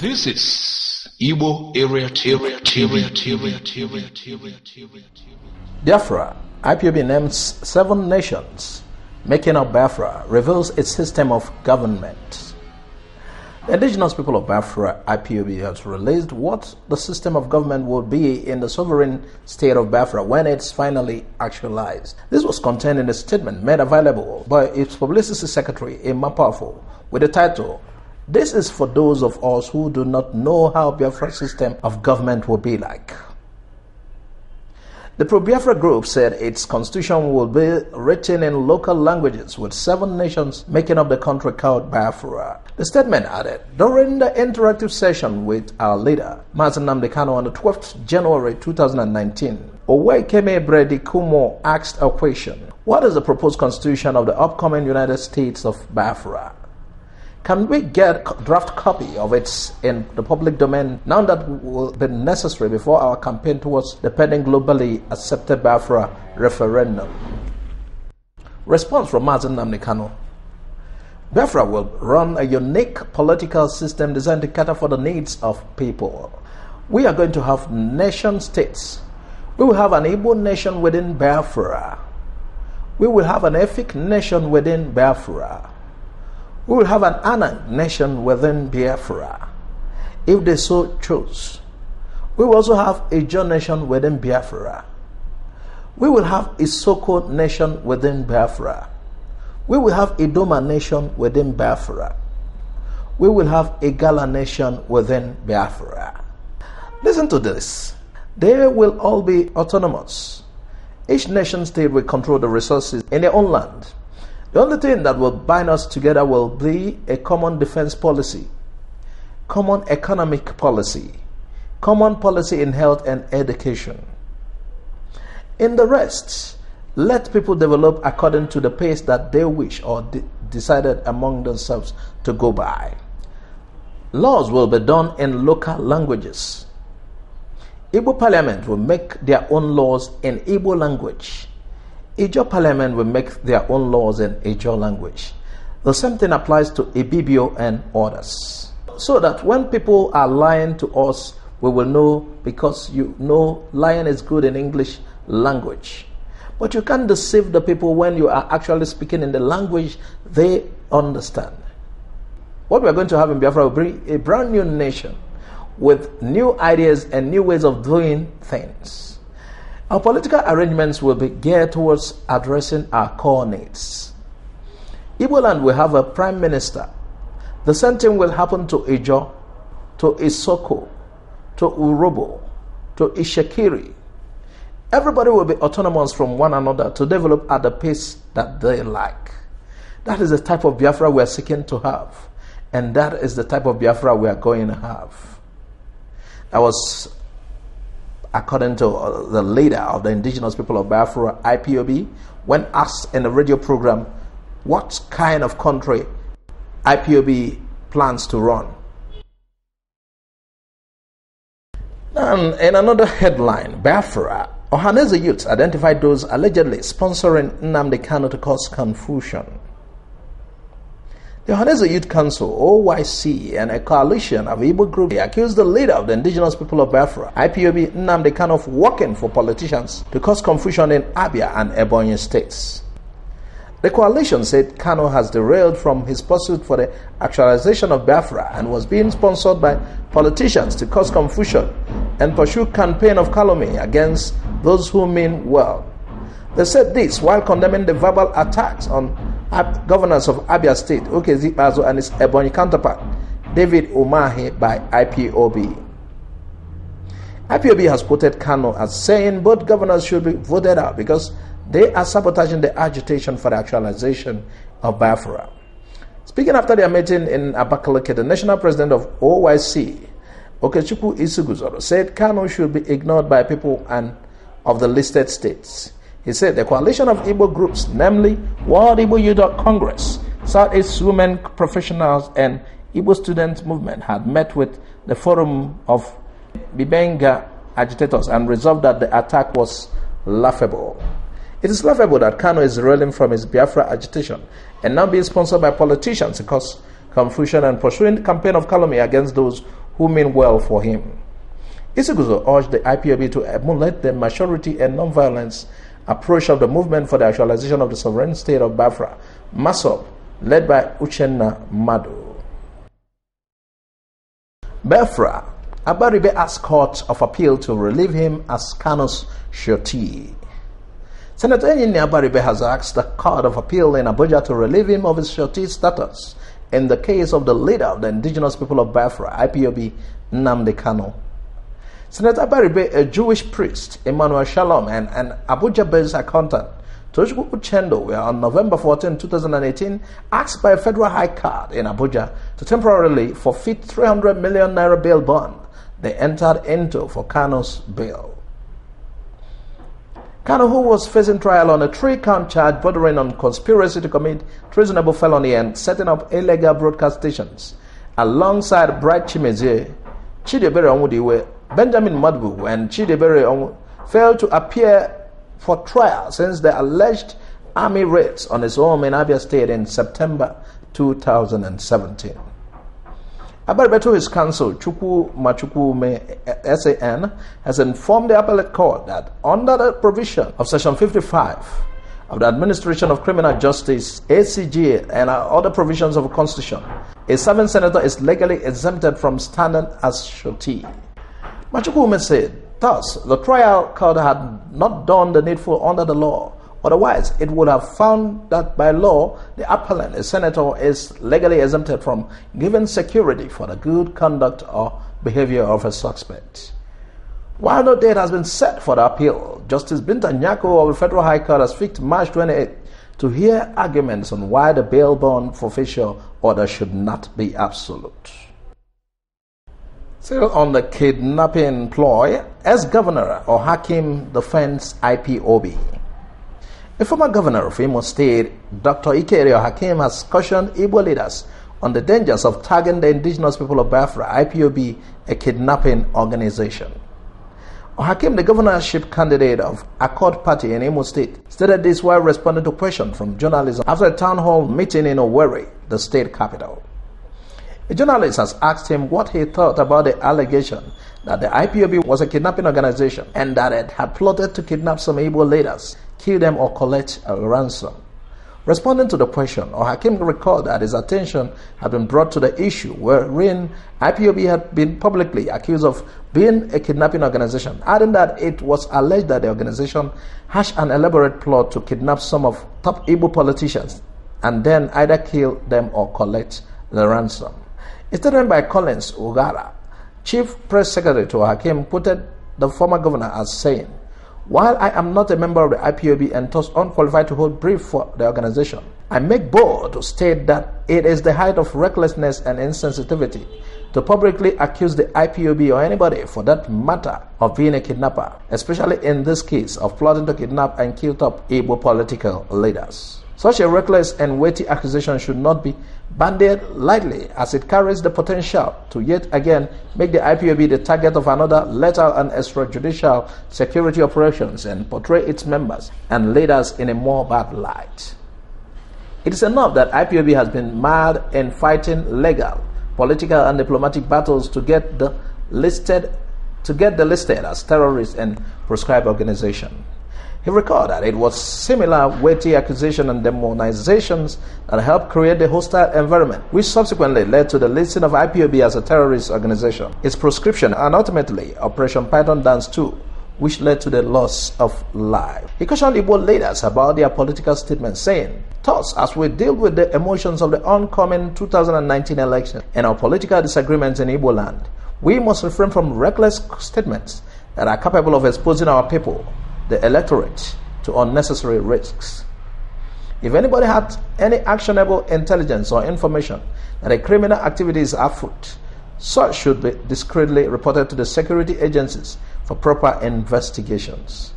This is Igbo Area Biafra, IPOB names 7 nations making up Biafra, reveals its system of government. The indigenous people of Biafra, IPOB, has released what the system of government will be in the sovereign state of Biafra when it's finally actualized. This was contained in a statement made available by its publicity secretary, Imapafo, with the title, "This is for those of us who do not know how Biafra's system of government will be like." The pro-Biafra group said its constitution will be written in local languages with 7 nations making up the country called Biafra. The statement added, during the interactive session with our leader, Nnamdi on the 12th January 2019, Ohakim Bredi Kumo asked a question. What is the proposed constitution of the upcoming United States of Biafra? Can we get a draft copy of it in the public domain now that will be necessary before our campaign towards the pending globally accepted Biafra referendum? Response from Nnamdi. Biafra will run a unique political system designed to cater for the needs of people. We are going to have nation states. We will have an Igbo nation within Biafra. We will have an Efik nation within Biafra. We will have an Anang nation within Biafra, if they so choose. We will also have a Ijo nation within Biafra. We will have a Isoko nation within Biafra. We will have a Idoma nation within Biafra. We will have a Gala nation within Biafra. Listen to this. They will all be autonomous. Each nation state will control the resources in their own land. The only thing that will bind us together will be a common defense policy, common economic policy, common policy in health and education. In the rest, let people develop according to the pace that they wish or decided among themselves to go by. Laws will be done in local languages. Igbo Parliament will make their own laws in Igbo language. Ijo Parliament will make their own laws in Ijo language. The same thing applies to Ibibio and others. So that when people are lying to us, we will know, because you know lying is good in English language. But you can't deceive the people when you are actually speaking in the language they understand. What we are going to have in Biafra will bring a brand new nation with new ideas and new ways of doing things. Our political arrangements will be geared towards addressing our core needs. Igbo land will have a prime minister. The same thing will happen to Ijo, to Isoko, to Urobo, to Ishekiri. Everybody will be autonomous from one another to develop at the pace that they like. That is the type of Biafra we are seeking to have. And that is the type of Biafra we are going to have. That was according to the leader of the indigenous people of Biafra, IPOB, when asked in a radio program what kind of country IPOB plans to run. And in another headline, Biafra, Ohaneze youths identified those allegedly sponsoring Nnamdi to cause confusion. The Ohaneze Youth Council, OYC, and a coalition of Igbo groups accused the leader of the indigenous people of Biafra, IPOB, Nnamdi, of working for politicians to cause confusion in Abia and Ebonyi states. The coalition said Kanu has derailed from his pursuit for the actualization of Biafra and was being sponsored by politicians to cause confusion and pursue campaign of calumny against those who mean well. They said this while condemning the verbal attacks on governors of Abia State, Okezikpe Azu, and his Ebonyi counterpart, David Umahi, by IPOB. IPOB has quoted Kanu as saying both governors should be voted out because they are sabotaging the agitation for the actualization of Biafra. Speaking after their meeting in Abakaliki, the national president of OYC, Okechukwu Isuguzoro, said Kanu should be ignored by people and of the listed states. He said the coalition of Igbo groups, namely World Igbo Youth Congress, Southeast Women Professionals, and Igbo Students Movement, had met with the forum of Bibenga agitators and resolved that the attack was laughable. It is laughable that Kanu is reeling from his Biafra agitation and now being sponsored by politicians to cause confusion and pursuing the campaign of calumny against those who mean well for him. Isiguzo urged the IPOB to emulate the maturity and non-violence approach of the movement for the actualization of the sovereign state of Biafra, MASOB, led by Uchenna Madu. Biafra, Abaribe asked Court of Appeal to relieve him as Kanu's surety. Senator Enyinnah Abaribe has asked the Court of Appeal in Abuja to relieve him of his surety status in the case of the leader of the indigenous people of Biafra, IPOB, Nnamdi Kanu. Senator Abaribe, a Jewish priest, Emmanuel Shalom, and an Abuja-based accountant, Tochukwu Uchendo, were on November 14, 2018, asked by a federal high court in Abuja to temporarily forfeit 300 million naira bail bond they entered into for Kanu's bail. Kanu, who was facing trial on a 3-count charge bordering on conspiracy to commit treasonable felony and setting up illegal broadcast stations, alongside Bright Chimezie, Chidebere Onwudiwe, Benjamin Madbu, and Chidebere Onwu, failed to appear for trial since the alleged army raids on his home in Abia State in September 2017. Abaribe, to his counsel, Chukwu Machukwume SAN, has informed the appellate court that under the provision of Section 55 of the Administration of Criminal Justice, ACGA, and other provisions of the Constitution, a serving senator is legally exempted from standing as surety. Machukwume said, thus, the trial court had not done the needful under the law. Otherwise, it would have found that by law, the appellant, a senator, is legally exempted from giving security for the good conduct or behavior of a suspect. While no date has been set for the appeal, Justice Binta Nyako of the Federal High Court has fixed March 28 to hear arguments on why the bail bond forfeiture order should not be absolute. Still on the kidnapping ploy, ex-governor Ohakim defends IPOB. A former governor of Imo State, Dr. Ikere Ohakim, has cautioned Igbo leaders on the dangers of tagging the indigenous people of Biafra, IPOB, a kidnapping organization. Ohakim, the governorship candidate of Accord Party in Imo State, stated this while responding to questions from journalists after a town hall meeting in Owerri, the state capital. A journalist has asked him what he thought about the allegation that the IPOB was a kidnapping organization and that it had plotted to kidnap some Igbo leaders, kill them, or collect a ransom. Responding to the question, Ohakim recalled that his attention had been brought to the issue wherein IPOB had been publicly accused of being a kidnapping organization, adding that it was alleged that the organization hatched an elaborate plot to kidnap some of top Igbo politicians and then either kill them or collect the ransom. A statement by Collins Ugara, Chief Press Secretary to Ohakim, quoted the former governor as saying, "While I am not a member of the IPOB and thus unqualified to hold brief for the organization, I make bold to state that it is the height of recklessness and insensitivity to publicly accuse the IPOB or anybody for that matter of being a kidnapper, especially in this case of plotting to kidnap and kill top Igbo political leaders. Such a reckless and weighty accusation should not be bandied lightly, as it carries the potential to yet again make the IPOB the target of another lethal and extrajudicial security operations and portray its members and leaders in a more bad light. It is enough that IPOB has been mad in fighting legal, political, and diplomatic battles to get the listed as terrorists and proscribed organization." He recalled that it was similar weighty accusations and demonizations that helped create the hostile environment, which subsequently led to the listing of IPOB as a terrorist organization, its proscription, and ultimately Operation Python Dance 2, which led to the loss of life. He cautioned Igbo leaders about their political statements, saying, "Thus, as we deal with the emotions of the oncoming 2019 election and our political disagreements in Igbo land, we must refrain from reckless statements that are capable of exposing our people, the electorate, to unnecessary risks. If anybody had any actionable intelligence or information that a criminal activity is afoot, such should be discreetly reported to the security agencies for proper investigations.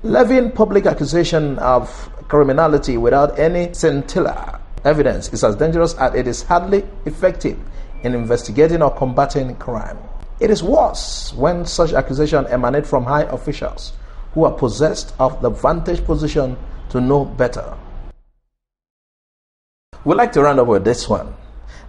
Levying public accusation of criminality without any scintilla evidence is as dangerous as it is hardly effective in investigating or combating crime. It is worse when such accusations emanate from high officials who are possessed of the vantage position to know better." We'd like to round up with this one.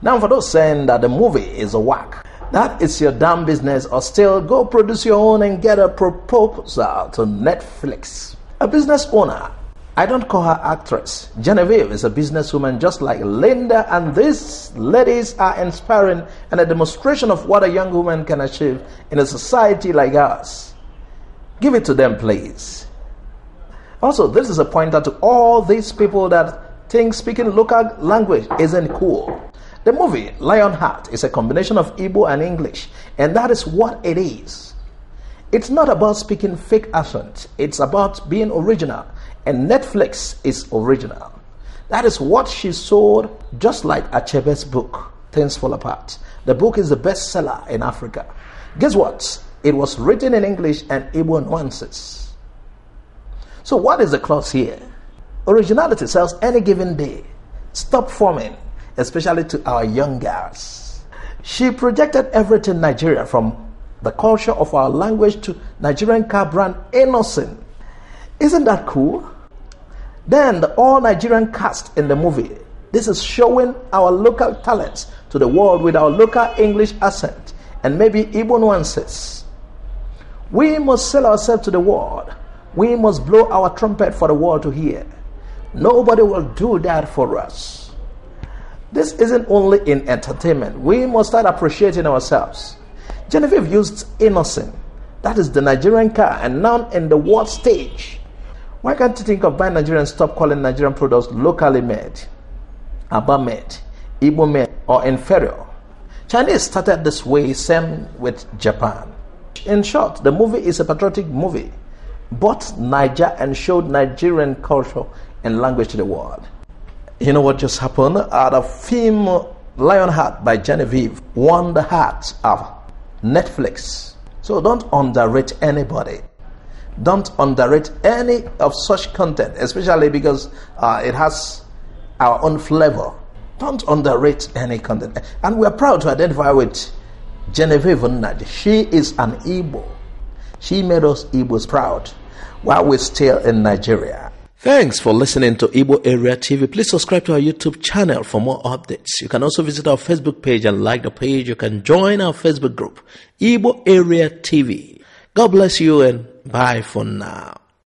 Now, for those saying that the movie is a whack, That is your damn business, or still go produce your own and get a proposal to Netflix. A business owner, I don't call her actress. Genevieve is a businesswoman just like Linda, and these ladies are inspiring and a demonstration of what a young woman can achieve in a society like ours. Give it to them, please. Also, this is a pointer to all these people that think speaking local language isn't cool. The movie Lionheart is a combination of Igbo and English, and that is what it is. It's not about speaking fake accent, it's about being original, and Netflix is original. That is what she sold, just like Achebe's book, Things Fall Apart. The book is the bestseller in Africa. Guess what? It was written in English and Igbo nuances. So what is the clause here? Originality sells any given day. Stop forming, especially to our young girls. She projected everything Nigeria, from the culture of our language to Nigerian car brand Innocent. Isn't that cool? Then the all Nigerian cast in the movie. This is showing our local talents to the world with our local English accent and maybe Igbo nuances. We must sell ourselves to the world. We must blow our trumpet for the world to hear. Nobody will do that for us. This isn't only in entertainment. We must start appreciating ourselves. Genevieve used Innocent. That is the Nigerian car, and now in the world stage. Why can't you think of buying Nigerian and stop calling Nigerian products locally made, Aba made, Igbo made, or inferior? Chinese started this way, same with Japan. In short, the movie is a patriotic movie, bought Niger and showed Nigerian culture and language to the world. You know what just happened? The film Lionheart by Genevieve won the hearts of Netflix. So don't underrate anybody. Don't underrate any of such content, especially because it has our own flavor. Don't underrate any content. And we're proud to identify with Genevieve Nnaji. She is an Igbo. She made us Igbos proud while we're still in Nigeria. Thanks for listening to Igbo Area TV. Please subscribe to our YouTube channel for more updates. You can also visit our Facebook page and like the page. You can join our Facebook group, Igbo Area TV. God bless you and bye for now.